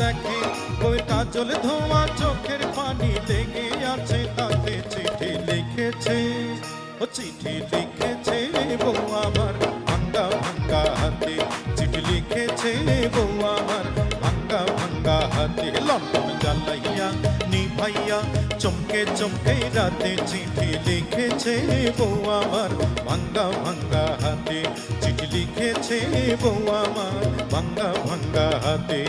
দেখে, ওই কাজল ধোয়া চোখের পানি লেগে আছে তাতে। চিঠি লিখেছে, ও চিঠি লিখেছে বউ আমার ভাঙ্গা ভাঙ্গা হাতে। চিঠি লিখেছে বউ আমার ভাঙ্গা ভাঙ্গা হাতে। লণ্ঠন জ্বালাইয়া নিভাইয়া চমকে চমকে রাতে। চিঠি লিখেছে বউ আমার ভাঙ্গা ভাঙ্গা হাতে। চিঠি লিখেছে বউ আমার ভাঙ্গা ভাঙ্গা হাতে।